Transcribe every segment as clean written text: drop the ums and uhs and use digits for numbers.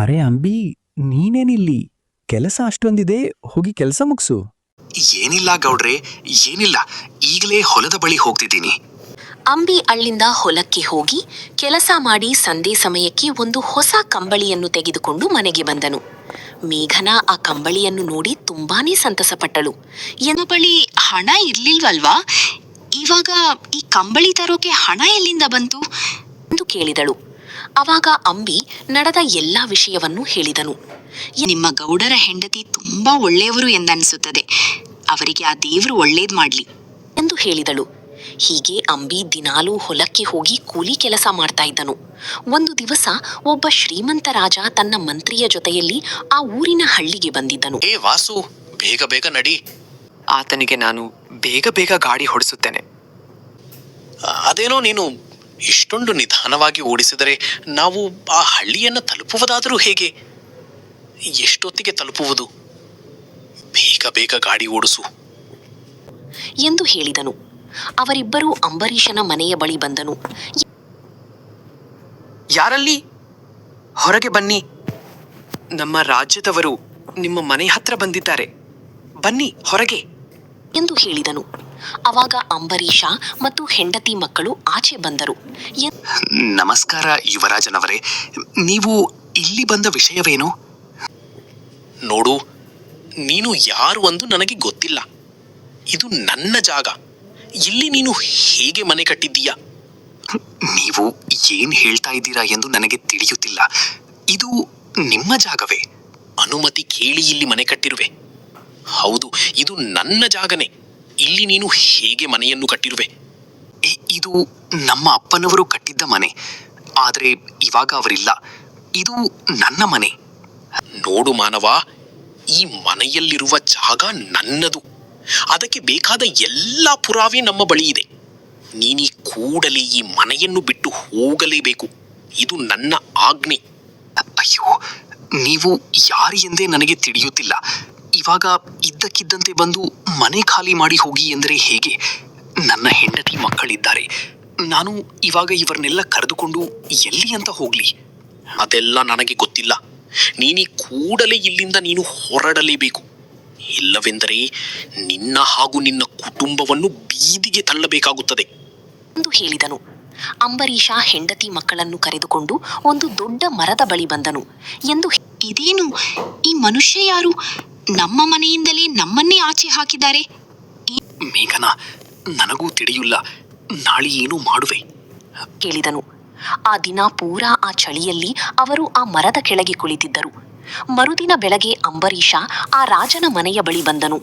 ಅರೆ ಅಂಬಿ, ನೀನೇನಿಲ್ಲಿ? ಕೆಲಸ ಅಷ್ಟೊಂದಿದೆ, ಹೋಗಿ ಕೆಲಸ ಮುಗ್ಸು. ಏನಿಲ್ಲ ಗೌಡ್ರೆ, ಏನಿಲ್ಲ. ಈಗಲೇ ಹೊಲದ ಬಳಿ ಹೋಗ್ತಿದ್ದೀನಿ. ಅಂಬಿ ಅಲ್ಲಿಂದ ಹೊಲಕ್ಕೆ ಹೋಗಿ ಕೆಲಸ ಮಾಡಿ ಸಂಧೆ ಸಮಯಕ್ಕೆ ಒಂದು ಹೊಸ ಕಂಬಳಿಯನ್ನು ತೆಗೆದುಕೊಂಡು ಮನೆಗೆ ಬಂದನು. ಮೇಘನ ಆ ಕಂಬಳಿಯನ್ನು ನೋಡಿ ತುಂಬಾನೇ ಸಂತಸಪಟ್ಟಳು. ನಮ್ಮ ಬಳಿ ಹಣ ಇರ್ಲಿಲ್ವಲ್ವಾ? ಇವಾಗ ಈ ಕಂಬಳಿ ತರೋಕೆ ಹಣ ಎಲ್ಲಿಂದ ಬಂತು ಎಂದು ಕೇಳಿದಳು. ಅವಾಗ ಅಂಬಿ ನಡೆದ ಎಲ್ಲಾ ವಿಷಯವನ್ನು ಹೇಳಿದನು. ನಿಮ್ಮ ಗೌಡರ ಹೆಂಡತಿ ತುಂಬಾ ಒಳ್ಳೆಯವರು ಎಂದನಿಸುತ್ತದೆ. ಅವರಿಗೆ ಆ ದೇವರು ಒಳ್ಳೇದ್ ಮಾಡ್ಲಿ ಎಂದು ಹೇಳಿದಳು. ಹೀಗೆ ಅಂಬಿ ದಿನಾಲೂ ಹೊಲಕ್ಕೆ ಹೋಗಿ ಕೂಲಿ ಕೆಲಸ ಮಾಡ್ತಾ ಇದ್ದನು. ಒಂದು ದಿವಸ ಒಬ್ಬ ಶ್ರೀಮಂತ ರಾಜ ತನ್ನ ಮಂತ್ರಿಯ ಜೊತೆಯಲ್ಲಿ ಆ ಊರಿನ ಹಳ್ಳಿಗೆ ಬಂದಿದ್ದನು. ಏ ವಾಸು, ಬೇಗ ಬೇಗ ನಡಿ. ಆತನಿಗೆ ನಾನು ಬೇಗ ಬೇಗ ಗಾಡಿ ಹೊಡಿಸುತ್ತೇನೆ. ಅದೇನೋ ನೀನು ಇಷ್ಟೊಂದು ನಿಧಾನವಾಗಿ ಓಡಿಸಿದರೆ ನಾವು ಆ ಹಳ್ಳಿಯನ್ನು ತಲುಪುವುದಾದರೂ ಹೇಗೆ? ಎಷ್ಟೊತ್ತಿಗೆ ತಲುಪುವುದು? ಬೇಗ ಬೇಗ ಗಾಡಿ ಓಡಿಸು ಎಂದು ಹೇಳಿದನು. ಅವರಿಬ್ಬರೂ ಅಂಬರೀಷನ ಮನೆಯ ಬಳಿ ಬಂದನು. ಯಾರಲ್ಲಿ? ಹೊರಗೆ ಬನ್ನಿ. ನಮ್ಮ ರಾಜ್ಯದವರು ನಿಮ್ಮ ಮನೆ ಹತ್ರ ಬಂದಿದ್ದಾರೆ. ಬನ್ನಿ ಹೊರಗೆ ಎಂದು ಹೇಳಿದನು. ಅವಾಗ ಅಂಬರೀಷ ಮತ್ತು ಹೆಂಡತಿ ಮಕ್ಕಳು ಆಚೆ ಬಂದರು. ನಮಸ್ಕಾರ ಯುವರಾಜನವರೇ, ನೀವು ಇಲ್ಲಿ ಬಂದ ವಿಷಯವೇನು? ನೋಡು, ನೀನು ಯಾರು ಎಂದು ನನಗೆ ಗೊತ್ತಿಲ್ಲ. ಇದು ನನ್ನ ಜಾಗ. ಇಲ್ಲಿ ನೀನು ಹೇಗೆ ಮನೆ ಕಟ್ಟಿದ್ದೀಯಾ? ನೀವು ಏನ್ ಹೇಳ್ತಾ ಇದ್ದೀರಾ ಎಂದು ನನಗೆ ತಿಳಿಯುತ್ತಿಲ್ಲ. ಇದು ನಿಮ್ಮ ಜಾಗವೇ? ಅನುಮತಿ ಕೇಳಿ ಇಲ್ಲಿ ಮನೆ ಕಟ್ಟಿರುವೆ? ಹೌದು, ಇದು ನನ್ನ ಜಾಗನೇ. ಇಲ್ಲಿ ನೀನು ಹೇಗೆ ಮನೆಯನ್ನು ಕಟ್ಟಿರುವೆ? ಇದು ನಮ್ಮ ಅಪ್ಪನವರು ಕಟ್ಟಿದ್ದ ಮನೆ, ಆದರೆ ಇವಾಗ ಅವರಿಲ್ಲ. ಇದು ನನ್ನ ಮನೆ. ನೋಡು ಮಾನವ, ಈ ಮನೆಯಲ್ಲಿರುವ ಜಾಗ ನನ್ನದು. ಅದಕ್ಕೆ ಬೇಕಾದ ಎಲ್ಲ ಪುರಾವೆ ನಮ್ಮ ಬಳಿ ಇದೆ. ನೀನೀ ಕೂಡಲೇ ಈ ಮನೆಯನ್ನು ಬಿಟ್ಟು ಹೋಗಲೇಬೇಕು. ಇದು ನನ್ನ ಆಜ್ಞೆ. ಅಯ್ಯೋ, ನೀವು ಯಾರು ಎಂದೇ ನನಗೆ ತಿಳಿಯುತ್ತಿಲ್ಲ. ಇವಾಗ ಇದ್ದಕ್ಕಿದ್ದಂತೆ ಬಂದು ಮನೆ ಖಾಲಿ ಮಾಡಿ ಹೋಗಿ ಎಂದರೆ ಹೇಗೆ? ನನ್ನ ಹೆಂಡತಿ ಮಕ್ಕಳಿದ್ದಾರೆ. ನಾನು ಇವಾಗ ಇವರನ್ನೆಲ್ಲ ಕರೆದುಕೊಂಡು ಎಲ್ಲಿ ಅಂತ ಹೋಗ್ಲಿ? ಅದೆಲ್ಲ ನನಗೆ ಗೊತ್ತಿಲ್ಲ. ನೀನೀ ಕೂಡಲೇ ಇಲ್ಲಿಂದ ನೀನು ಹೊರಡಲೇಬೇಕು. ಇಲ್ಲವೆಂದರೆ ನಿನ್ನ ಹಾಗೂ ನಿನ್ನ ಕುಟುಂಬವನ್ನು ಬೀದಿಗೆ ತಳ್ಳಬೇಕಾಗುತ್ತದೆ ಎಂದು ಹೇಳಿದನು. ಅಂಬರೀಷ ಹೆಂಡತಿ ಮಕ್ಕಳನ್ನು ಕರೆದುಕೊಂಡು ಒಂದು ದೊಡ್ಡ ಮರದ ಬಳಿ ಬಂದನು. ಎಂದು ಇದೇನು? ಈ ಮನುಷ್ಯ ಯಾರು? ನಮ್ಮ ಮನೆಯಿಂದಲೇ ನಮ್ಮನ್ನೇ ಆಚೆ ಹಾಕಿದ್ದಾರೆ. ಮೇಘನಾ, ನನಗೂ ತಿಳಿಯಿಲ್ಲ. ನಾಳೆ ಏನು ಮಾಡುವೆ? ಕೇಳಿದನು. ಆ ದಿನ ಪೂರಾ ಆ ಚಳಿಯಲ್ಲಿ ಅವರು ಆ ಮರದ ಕೆಳಗೆ ಕುಳಿತಿದ್ದರು. ಮರುದಿನ ಬೆಳಗ್ಗೆ ಅಂಬರೀಷ ಆ ರಾಜನ ಮನೆಯ ಬಳಿ ಬಂದನು.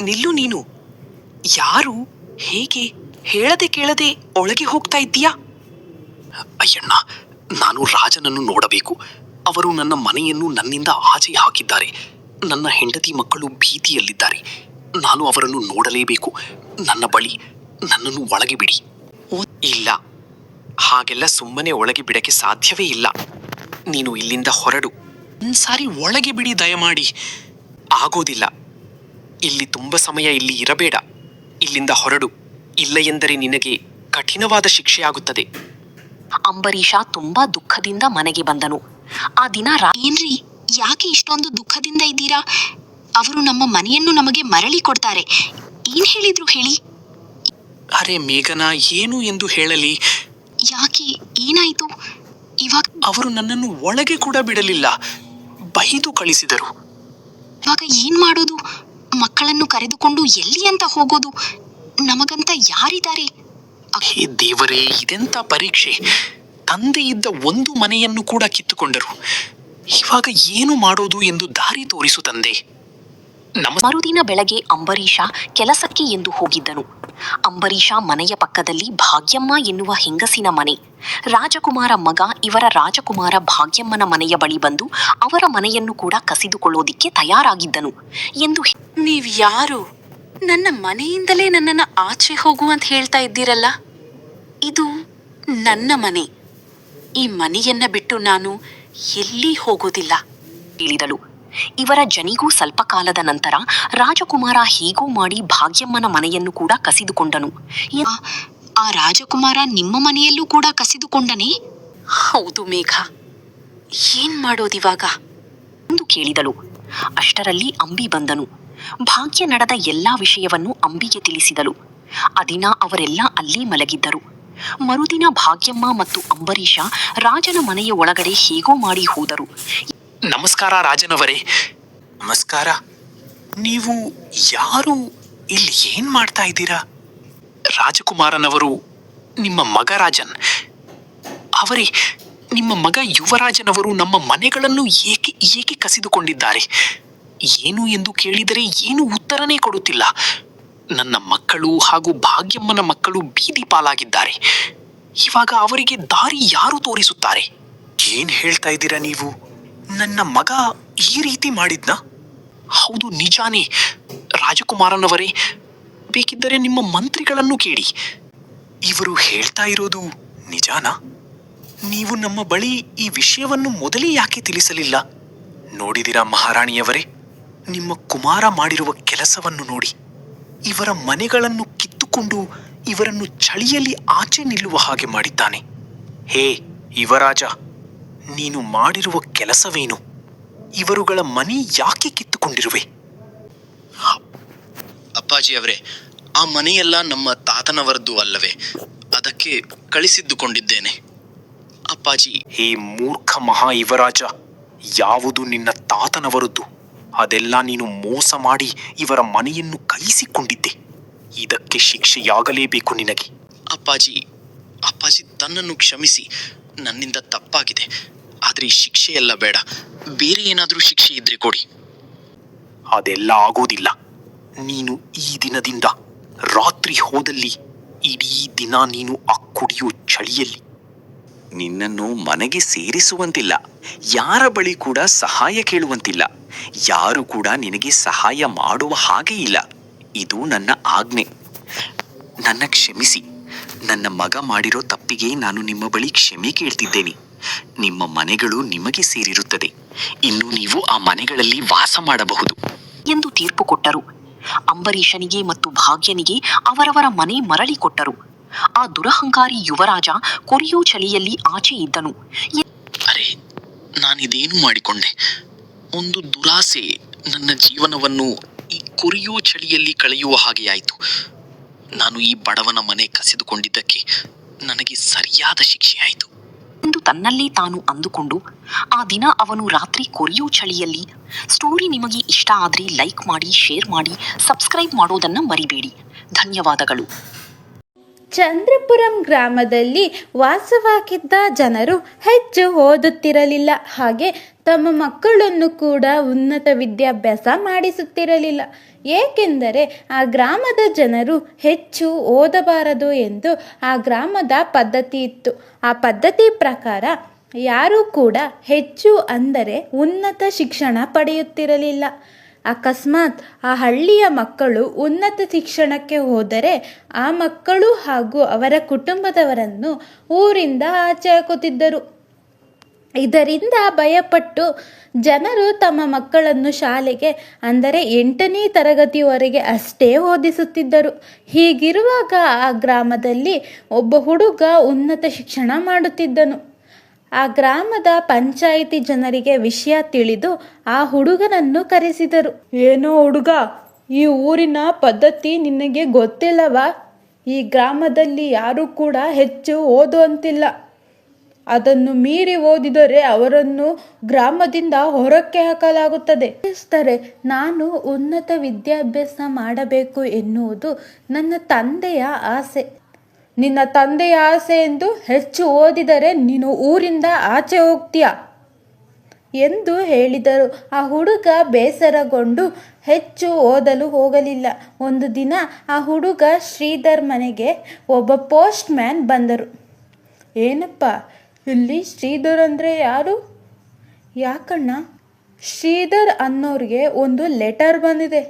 ನಿಲ್ಲು ನೀನು. ಯಾರು? ಹೇಗೆ? ಹೇಳದೆ ಕೇಳದೆ ಒಳಗೆ ಹೋಗ್ತಾ ಇದ್ದೀಯಾ? ಅಯ್ಯಣ್ಣ, ನಾನು ರಾಜನನ್ನು ನೋಡಬೇಕು. ಅವರು ನನ್ನ ಮನೆಯನ್ನು ನನ್ನಿಂದ ಆಚೆ ಹಾಕಿದ್ದಾರೆ. ನನ್ನ ಹೆಂಡತಿ ಮಕ್ಕಳು ಭೀತಿಯಲ್ಲಿದ್ದಾರೆ. ನಾನು ಅವರನ್ನು ನೋಡಲೇಬೇಕು. ನನ್ನ ಬಳಿ ನನ್ನನ್ನು ಒಳಗೆ ಬಿಡಿ. ಇಲ್ಲ, ಹಾಗೆಲ್ಲ ಸುಮ್ಮನೆ ಒಳಗೆ ಬಿಡಕ್ಕೆ ಸಾಧ್ಯವೇ ಇಲ್ಲ. ನೀನು ಇಲ್ಲಿಂದ ಹೊರಡು. ಒಂದ್ಸಾರಿ ಒಳಗೆ ಬಿಡಿ ದಯಮಾಡಿ. ಆಗೋದಿಲ್ಲ. ಇಲ್ಲಿ ತುಂಬ ಸಮಯ ಇಲ್ಲಿ ಇರಬೇಡ. ಇಲ್ಲಿಂದ ಹೊರಡು. ಇಲ್ಲ ಎಂದರೆ ನಿನಗೆ ಕಠಿಣವಾದ ಶಿಕ್ಷೆಯಾಗುತ್ತದೆ. ಅಂಬರೀಷ ತುಂಬಾ ದುಃಖದಿಂದ ಮನೆಗೆ ಬಂದನು. ಆ ದಿನ ಏನ್ರಿ, ಯಾಕೆ ಇಷ್ಟೊಂದು ದುಃಖದಿಂದ ಇದ್ದೀರಾ? ಅವರು ನಮ್ಮ ಮನೆಯನ್ನು ನಮಗೆ ಮರಳಿ ಕೊಡ್ತಾರೆ. ಏನ್ ಹೇಳಿದ್ರು ಹೇಳಿ? ಅರೆ ಮೇಘನಾ, ಏನು ಎಂದು ಹೇಳಲಿ? ಯಾಕೆ? ಏನಾಯ್ತು? ಇವಾಗ ಅವರು ನನ್ನನ್ನು ಒಳಗೆ ಕೂಡ ಬಿಡಲಿಲ್ಲ. ಬೈದು ಕಳಿಸಿದರು. ಇವಾಗ ಏನ್ ಮಾಡೋದು? ಮಕ್ಕಳನ್ನು ಕರೆದುಕೊಂಡು ಎಲ್ಲಿ ಅಂತ ಹೋಗೋದು? ನಮಗಂತ ಯಾರಿದ್ದಾರೆ? ಹೇ ದೇವರೇ, ಇದೆಂತ ಪರೀಕ್ಷೆ! ತಂದೆ ಇದ್ದ ಒಂದು ಮನೆಯನ್ನು ಕೂಡ ಕಿತ್ತುಕೊಂಡರು. ಇವಾಗ ಏನು ಮಾಡೋದು ಎಂದು ದಾರಿ ತೋರಿಸು ತಂದೆ. ಮರುದಿನ ಬೆಳಗ್ಗೆ ಅಂಬರೀಷ ಕೆಲಸಕ್ಕೆ ಎಂದು ಹೋಗಿದ್ದನು. ಅಂಬರೀಷ ಮನೆಯ ಪಕ್ಕದಲ್ಲಿ ಭಾಗ್ಯಮ್ಮ ಎನ್ನುವ ಹೆಂಗಸಿನ ಮನೆ. ರಾಜಕುಮಾರ ಮಗ ಇವರ ರಾಜಕುಮಾರ ಭಾಗ್ಯಮ್ಮನ ಮನೆಯ ಬಳಿ ಬಂದು ಅವರ ಮನೆಯನ್ನು ಕೂಡ ಕಸಿದುಕೊಳ್ಳೋದಿಕ್ಕೆ ತಯಾರಾಗಿದ್ದನು. ಎಂದು ನೀವ್ ಯಾರು? ನನ್ನ ಮನೆಯಿಂದಲೇ ನನ್ನನ್ನು ಆಚೆ ಹೋಗು ಅಂತ ಹೇಳ್ತಾ ಇದ್ದೀರಲ್ಲ? ಇದು ನನ್ನ ಮನೆ. ಈ ಮನೆಯನ್ನ ಬಿಟ್ಟು ನಾನು ಎಲ್ಲಿ ಹೋಗೋದಿಲ್ಲ ಹೇಳಿದಳು. ಇವರ ಜನಿಗೂ ಸ್ವಲ್ಪ ಕಾಲದ ನಂತರ ರಾಜಕುಮಾರ ಹೀಗೂ ಮಾಡಿ ಭಾಗ್ಯಮ್ಮನ ಮನೆಯನ್ನು ಕೂಡ ಕಸಿದುಕೊಂಡನು. ಆ ರಾಜಕುಮಾರ ನಿಮ್ಮ ಮನೆಯಲ್ಲೂ ಕೂಡ ಕಸಿದುಕೊಂಡನೇ? ಹೌದು ಮೇಘ, ಏನ್ ಮಾಡೋದಿವಾಗ ಎಂದು ಕೇಳಿದಳು. ಅಷ್ಟರಲ್ಲಿ ಅಂಬಿ ಬಂದನು. ಭಾಗ್ಯ ನಡೆದ ಎಲ್ಲಾ ವಿಷಯವನ್ನು ಅಂಬಿಗೆ ತಿಳಿಸಿದಳು. ಅದಿನ ಅವರೆಲ್ಲ ಅಲ್ಲೇ ಮಲಗಿದ್ದರು. ಮರುದಿನ ಭಾಗ್ಯಮ್ಮ ಮತ್ತು ಅಂಬರೀಷ ರಾಜನ ಮನೆಯ ಒಳಗಡೆ ಹೇಗೋ ಮಾಡಿ ಹೋದರು. ನಮಸ್ಕಾರ ರಾಜನವರೇ. ನಮಸ್ಕಾರ. ನೀವು ಯಾರು? ಇಲ್ಲಿ ಏನ್ ಮಾಡ್ತಾ ಇದ್ದೀರಾ? ರಾಜಕುಮಾರನವರು ನಿಮ್ಮ ಮಗ ರಾಜನ್. ಅವರೇ, ನಿಮ್ಮ ಮಗ ಯುವರಾಜನವರು ನಮ್ಮ ಮನೆಗಳನ್ನು ಏಕೆ ಕಸಿದುಕೊಂಡಿದ್ದಾರೆ? ಏನು ಎಂದು ಕೇಳಿದರೆ ಏನು ಉತ್ತರನೇ ಕೊಡುತ್ತಿಲ್ಲ. ನನ್ನ ಮಕ್ಕಳು ಹಾಗೂ ಭಾಗ್ಯಮ್ಮನ ಮಕ್ಕಳು ಬೀದಿ ಪಾಲಾಗಿದ್ದಾರೆ. ಇವಾಗ ಅವರಿಗೆ ದಾರಿ ಯಾರು ತೋರಿಸುತ್ತಾರೆ? ಏನ್ ಹೇಳ್ತಾ ಇದ್ದೀರಾ ನೀವು? ನನ್ನ ಮಗ ಈ ರೀತಿ ಮಾಡಿದ್ನಾ? ಹೌದು, ನಿಜಾನೇ ರಾಜಕುಮಾರನವರೇ. ಬೇಕಿದ್ದರೆ ನಿಮ್ಮ ಮಂತ್ರಿಗಳನ್ನು ಕೇಳಿ. ಇವರು ಹೇಳ್ತಾ ಇರೋದು ನಿಜಾನಾ? ನೀವು ನಮ್ಮ ಬಳಿ ಈ ವಿಷಯವನ್ನು ಮೊದಲೇ ಯಾಕೆ ತಿಳಿಸಲಿಲ್ಲ? ನೋಡಿದಿರಾ ಮಹಾರಾಣಿಯವರೇ, ನಿಮ್ಮ ಕುಮಾರ ಮಾಡಿರುವ ಕೆಲಸವನ್ನು ನೋಡಿ. ಇವರ ಮನೆಗಳನ್ನು ಕಿತ್ತುಕೊಂಡು ಇವರನ್ನು ಚಳಿಯಲ್ಲಿ ಆಚೆ ನಿಲ್ಲುವ ಹಾಗೆ ಮಾಡಿದ್ದಾನೆ. ಹೇ ಯುವರಾಜ, ನೀನು ಮಾಡಿರುವ ಕೆಲಸವೇನು? ಇವರುಗಳ ಮನೆ ಯಾಕೆ ಕಿತ್ತುಕೊಂಡಿರುವೆ? ಅಪ್ಪಾಜಿ ಅವರೇ, ಆ ಮನೆಯೆಲ್ಲ ನಮ್ಮ ತಾತನವರದ್ದು ಅಲ್ಲವೇ? ಅದಕ್ಕೆ ಕಳಿಸಿದ್ದುಕೊಂಡಿದ್ದೇನೆ ಅಪ್ಪಾಜಿ. ಹೇ ಮೂರ್ಖ ಮಹಾ ಯುವರಾಜ, ಯಾವುದು ನಿನ್ನ ತಾತನವರದ್ದು? ಅದೆಲ್ಲ ನೀನು ಮೋಸ ಮಾಡಿ ಇವರ ಮನೆಯನ್ನು ಕೈಸಿಕೊಂಡಿದ್ದೆ. ಇದಕ್ಕೆ ಶಿಕ್ಷೆಯಾಗಲೇಬೇಕು ನಿನಗೆ. ಅಪ್ಪಾಜಿ, ತನ್ನನ್ನು ಕ್ಷಮಿಸಿ. ನನ್ನಿಂದ ತಪ್ಪಾಗಿದೆ. ಆದರೆ ಈ ಶಿಕ್ಷೆಯೆಲ್ಲ ಬೇಡ. ಬೇರೆ ಏನಾದರೂ ಶಿಕ್ಷೆ ಇದ್ರೆ ಕೊಡಿ. ಅದೆಲ್ಲ ಆಗೋದಿಲ್ಲ. ನೀನು ಈ ದಿನದಿಂದ ರಾತ್ರಿ ಹೋದಲ್ಲಿ ಇಡೀ ದಿನ ನೀನು ಆ ಕುಡಿಯೋ ಚಳಿಯಲ್ಲಿ ನಿನ್ನನ್ನು ಮನೆಗೆ ಸೇರಿಸುವಂತಿಲ್ಲ. ಯಾರ ಬಳಿ ಕೂಡ ಸಹಾಯ ಕೇಳುವಂತಿಲ್ಲ. ಯಾರು ಕೂಡ ನಿನಗೆ ಸಹಾಯ ಮಾಡುವ ಹಾಗೆ ಇಲ್ಲ. ಇದು ನನ್ನ ಆಜ್ಞೆ. ನನ್ನ ಕ್ಷಮಿಸಿ. ನನ್ನ ಮಗ ಮಾಡಿರೋ ತಪ್ಪಿಗೆ ನಾನು ನಿಮ್ಮ ಬಳಿ ಕ್ಷಮೆ ಕೇಳ್ತಿದ್ದೇನೆ. ನಿಮ್ಮ ಮನೆಗಳು ನಿಮಗೆ ಸೇರಿರುತ್ತದೆ. ಇನ್ನು ನೀವು ಆ ಮನೆಗಳಲ್ಲಿ ವಾಸ ಮಾಡಬಹುದು ಎಂದು ತೀರ್ಪು ಕೊಟ್ಟರು. ಅಂಬರೀಷನಿಗೆ ಮತ್ತು ಭಾಗ್ಯನಿಗೆ ಅವರವರ ಮನೆ ಮರಳಿ ಕೊಟ್ಟರು. ಆ ದುರಹಂಕಾರಿ ಯುವರಾಜ ಕೊರಿಯೋ ಚಳಿಯಲ್ಲಿ ಆಚೆ ಇದ್ದನು. ಅರೆ, ನಾನಿದೇನು ಮಾಡಿಕೊಂಡೆ? ಒಂದು ದುರಾಸೆ ನನ್ನ ಜೀವನವನ್ನು ಈ ಕೊರಿಯೋ ಚಳಿಯಲ್ಲಿ ಕಳೆಯುವ ಹಾಗೆಯಾಯಿತು. ನಾನು ಈ ಬಡವನ ಮನೆ ಕಸಿದುಕೊಂಡಿದ್ದಕ್ಕೆ ನನಗೆ ಸರಿಯಾದ ಶಿಕ್ಷೆಯಾಯಿತು ಎಂದು ತನ್ನಲ್ಲೇ ತಾನು ಅಂದುಕೊಂಡು ಆ ದಿನ ಅವನು ರಾತ್ರಿ ಕೊರಿಯೋ ಚಳಿಯಲ್ಲಿ. ಸ್ಟೋರಿ ನಿಮಗೆ ಇಷ್ಟ ಆದರೆ ಲೈಕ್ ಮಾಡಿ, ಶೇರ್ ಮಾಡಿ, ಸಬ್ಸ್ಕ್ರೈಬ್ ಮಾಡೋದನ್ನು ಮರಿಬೇಡಿ. ಧನ್ಯವಾದಗಳು. ಚಂದ್ರಪುರಂ ಗ್ರಾಮದಲ್ಲಿ ವಾಸವಾಗಿದ್ದ ಜನರು ಹೆಚ್ಚು ಓದುತ್ತಿರಲಿಲ್ಲ. ಹಾಗೆ ತಮ್ಮ ಮಕ್ಕಳನ್ನು ಕೂಡ ಉನ್ನತ ವಿದ್ಯಾಭ್ಯಾಸ ಮಾಡಿಸುತ್ತಿರಲಿಲ್ಲ. ಏಕೆಂದರೆ ಆ ಗ್ರಾಮದ ಜನರು ಹೆಚ್ಚು ಓದಬಾರದು ಎಂದು ಆ ಗ್ರಾಮದ ಪದ್ಧತಿ ಇತ್ತು. ಆ ಪದ್ಧತಿ ಪ್ರಕಾರ ಯಾರೂ ಕೂಡ ಹೆಚ್ಚು ಅಂದರೆ ಉನ್ನತ ಶಿಕ್ಷಣ ಪಡೆಯುತ್ತಿರಲಿಲ್ಲ. ಅಕಸ್ಮಾತ್ ಆ ಹಳ್ಳಿಯ ಮಕ್ಕಳು ಉನ್ನತ ಶಿಕ್ಷಣಕ್ಕೆ ಹೋದರೆ ಆ ಮಕ್ಕಳು ಹಾಗೂ ಅವರ ಕುಟುಂಬದವರನ್ನು ಊರಿಂದ ಆಚೆ ಹಾಕುತ್ತಿದ್ದರು. ಇದರಿಂದ ಭಯಪಟ್ಟು ಜನರು ತಮ್ಮ ಮಕ್ಕಳನ್ನು ಶಾಲೆಗೆ ಅಂದರೆ 8ನೇ ತರಗತಿವರೆಗೆ ಅಷ್ಟೇ ಓದಿಸುತ್ತಿದ್ದರು. ಹೀಗಿರುವಾಗ ಆ ಗ್ರಾಮದಲ್ಲಿ ಒಬ್ಬ ಹುಡುಗ ಉನ್ನತ ಶಿಕ್ಷಣ ಮಾಡುತ್ತಿದ್ದನು. ಆ ಗ್ರಾಮದ ಪಂಚಾಯಿತಿ ಜನರಿಗೆ ವಿಷಯ ತಿಳಿದು ಆ ಹುಡುಗನನ್ನು ಕರೆಸಿದರು. ಏನೋ ಹುಡುಗ, ಈ ಊರಿನ ಪದ್ಧತಿ ನಿನಗೆ ಗೊತ್ತಿಲ್ಲವಾ? ಈ ಗ್ರಾಮದಲ್ಲಿ ಯಾರೂ ಕೂಡ ಹೆಚ್ಚು ಓದುವಂತಿಲ್ಲ. ಅದನ್ನು ಮೀರಿ ಓದಿದರೆ ಅವರನ್ನು ಗ್ರಾಮದಿಂದ ಹೊರಕ್ಕೆ ಹಾಕಲಾಗುತ್ತದೆ. ನಾನು ಉನ್ನತ ವಿದ್ಯಾಭ್ಯಾಸ ಮಾಡಬೇಕು ಎನ್ನುವುದು ನನ್ನ ತಂದೆಯ ಆಸೆ. ನಿನ್ನ ತಂದೆಯ ಆಸೆ ಎಂದು ಹೆಚ್ಚು ಓದಿದರೆ ನೀನು ಊರಿಂದ ಆಚೆ ಹೋಗ್ತೀಯ ಎಂದು ಹೇಳಿದರು. ಆ ಹುಡುಗ ಬೇಸರಗೊಂಡು ಹೆಚ್ಚು ಓದಲು ಹೋಗಲಿಲ್ಲ. ಒಂದು ದಿನ ಆ ಹುಡುಗ ಶ್ರೀಧರ್ ಮನೆಗೆ ಒಬ್ಬ ಪೋಸ್ಟ್ ಮ್ಯಾನ್ ಬಂದರು. ಏನಪ್ಪ, ಇಲ್ಲಿ ಶ್ರೀಧರ್ ಅಂದರೆ ಯಾರು? ಯಾಕಣ್ಣ? ಶ್ರೀಧರ್ ಅನ್ನೋರಿಗೆ ಒಂದು ಲೆಟರ್ ಬಂದಿದೆ.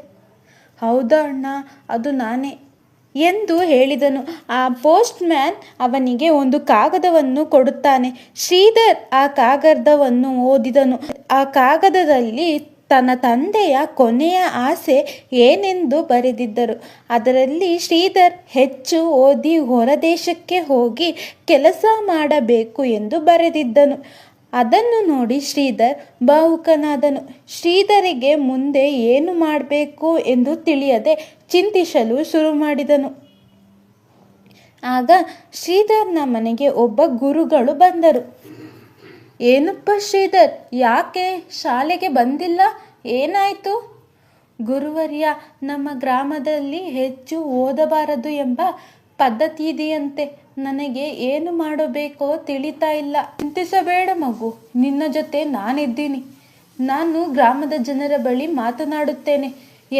ಹೌದಾ ಅಣ್ಣ, ಅದು ನಾನೇ ಎಂದು ಹೇಳಿದನು. ಆ ಪೋಸ್ಟ್ ಮ್ಯಾನ್ ಅವನಿಗೆ ಒಂದು ಕಾಗದವನ್ನು ಕೊಡುತ್ತಾನೆ. ಶ್ರೀಧರ್ ಆ ಕಾಗದವನ್ನು ಓದಿದನು. ಆ ಕಾಗದದಲ್ಲಿ ತನ್ನ ತಂದೆಯ ಕೊನೆಯ ಆಸೆ ಏನೆಂದು ಬರೆದಿದ್ದರು. ಅದರಲ್ಲಿ ಶ್ರೀಧರ್ ಹೆಚ್ಚು ಓದಿ ಹೊರದೇಶಕ್ಕೆ ಹೋಗಿ ಕೆಲಸ ಮಾಡಬೇಕು ಎಂದು ಬರೆದಿದ್ದನು. ಅದನ್ನು ನೋಡಿ ಶ್ರೀಧರ್ ಭಾವುಕನಾದನು. ಶ್ರೀಧರಿಗೆ ಮುಂದೆ ಏನು ಮಾಡಬೇಕು ಎಂದು ತಿಳಿಯದೆ ಚಿಂತಿಸಲು ಶುರು ಮಾಡಿದನು. ಆಗ ಶ್ರೀಧರ್ನ ಮನೆಗೆ ಒಬ್ಬ ಗುರುಗಳು ಬಂದರು. ಏನಪ್ಪ ಶ್ರೀಧರ್, ಯಾಕೆ ಶಾಲೆಗೆ ಬಂದಿಲ್ಲ? ಏನಾಯಿತು? ಗುರುವರ್ಯ, ನಮ್ಮ ಗ್ರಾಮದಲ್ಲಿ ಹೆಚ್ಚು ಓದಬಾರದು ಎಂಬ ಪದ್ಧತಿ ಇದೆಯಂತೆ. ನನಗೆ ಏನು ಮಾಡಬೇಕೋ ತಿಳಿತಾ ಇಲ್ಲ. ಚಿಂತಿಸಬೇಡ ಮಗು, ನಿನ್ನ ಜೊತೆ ನಾನಿದ್ದೀನಿ. ನಾನು ಗ್ರಾಮದ ಜನರ ಬಳಿ ಮಾತನಾಡುತ್ತೇನೆ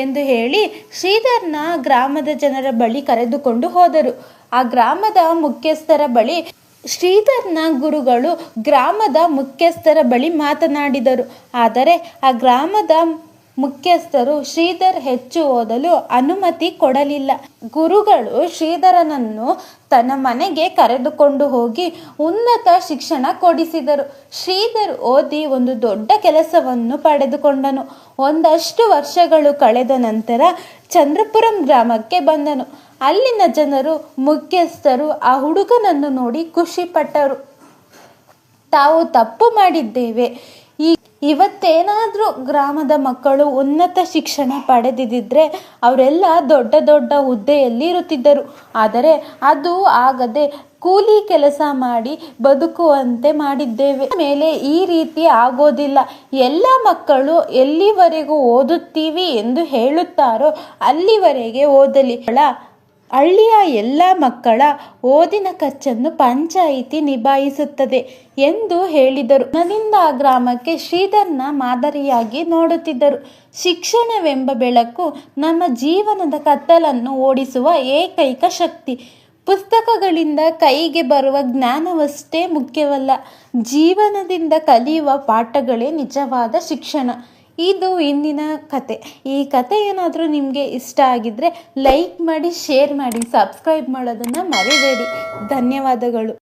ಎಂದು ಹೇಳಿ ಶ್ರೀಧರ್ನ ಗ್ರಾಮದ ಜನರ ಬಳಿ ಕರೆದುಕೊಂಡು ಹೋದರು. ಆ ಗ್ರಾಮದ ಮುಖ್ಯಸ್ಥರ ಬಳಿ ಶ್ರೀಧರ್ನ ಗುರುಗಳು ಗ್ರಾಮದ ಮುಖ್ಯಸ್ಥರ ಬಳಿ ಮಾತನಾಡಿದರು. ಆದರೆ ಆ ಗ್ರಾಮದ ಮುಖ್ಯಸ್ಥರು ಶ್ರೀಧರ್ ಹೆಚ್ಚು ಓದಲು ಅನುಮತಿ ಕೊಡಲಿಲ್ಲ. ಗುರುಗಳು ಶ್ರೀಧರನನ್ನು ತನ್ನ ಮನೆಗೆ ಕರೆದುಕೊಂಡು ಹೋಗಿ ಉನ್ನತ ಶಿಕ್ಷಣ ಕೊಡಿಸಿದರು. ಶ್ರೀಧರ್ ಓದಿ ಒಂದು ದೊಡ್ಡ ಕೆಲಸವನ್ನು ಪಡೆದುಕೊಂಡನು. ಒಂದಷ್ಟು ವರ್ಷಗಳು ಕಳೆದ ನಂತರ ಚಂದ್ರಪುರಂ ಗ್ರಾಮಕ್ಕೆ ಬಂದನು. ಅಲ್ಲಿನ ಜನರು, ಮುಖ್ಯಸ್ಥರು ಆ ಹುಡುಗನನ್ನು ನೋಡಿ ಖುಷಿಪಟ್ಟರು. ತಾವು ತಪ್ಪು ಮಾಡಿದ್ದೇವೆ, ಇವತ್ತೇನಾದರೂ ಗ್ರಾಮದ ಮಕ್ಕಳು ಉನ್ನತ ಶಿಕ್ಷಣ ಪಡೆದಿದ್ದರೆ ಅವರೆಲ್ಲ ದೊಡ್ಡ ದೊಡ್ಡ ಹುದ್ದೆಯಲ್ಲಿ ಇರುತ್ತಿದ್ದರು. ಆದರೆ ಅದು ಆಗದೆ ಕೂಲಿ ಕೆಲಸ ಮಾಡಿ ಬದುಕುವಂತೆ ಮಾಡಿದ್ದೇವೆ. ಮೇಲೆ ಈ ರೀತಿ ಆಗೋದಿಲ್ಲ. ಎಲ್ಲ ಮಕ್ಕಳು ಎಲ್ಲಿವರೆಗೂ ಓದುತ್ತೀವಿ ಎಂದು ಹೇಳುತ್ತಾರೋ ಅಲ್ಲಿವರೆಗೆ ಓದಲಿ. ಹಳ್ಳಿಯ ಎಲ್ಲ ಮಕ್ಕಳ ಓದಿನ ಖರ್ಚನ್ನು ಪಂಚಾಯಿತಿ ನಿಭಾಯಿಸುತ್ತದೆ ಎಂದು ಹೇಳಿದರು. ನನ್ನಿಂದ ಆ ಗ್ರಾಮಕ್ಕೆ ಶ್ರೀಧರ್ನ ಮಾದರಿಯಾಗಿ ನೋಡುತ್ತಿದ್ದರು. ಶಿಕ್ಷಣವೆಂಬ ಬೆಳಕು ನಮ್ಮ ಜೀವನದ ಕತ್ತಲನ್ನು ಓಡಿಸುವ ಏಕೈಕ ಶಕ್ತಿ. ಪುಸ್ತಕಗಳಿಂದ ಕೈಗೆ ಬರುವ ಜ್ಞಾನವಷ್ಟೇ ಮುಖ್ಯವಲ್ಲ, ಜೀವನದಿಂದ ಕಲಿಯುವ ಪಾಠಗಳೇ ನಿಜವಾದ ಶಿಕ್ಷಣ. ಇದು ಇಂದಿನ ಕತೆ. ಈ ಕತೆ ಏನಾದರೂ ನಿಮಗೆ ಇಷ್ಟ ಆಗಿದ್ದರೆ ಲೈಕ್ ಮಾಡಿ, ಶೇರ್ ಮಾಡಿ, ಸಬ್ಸ್ಕ್ರೈಬ್ ಮಾಡೋದನ್ನು ಮರಿಬೇಡಿ. ಧನ್ಯವಾದಗಳು.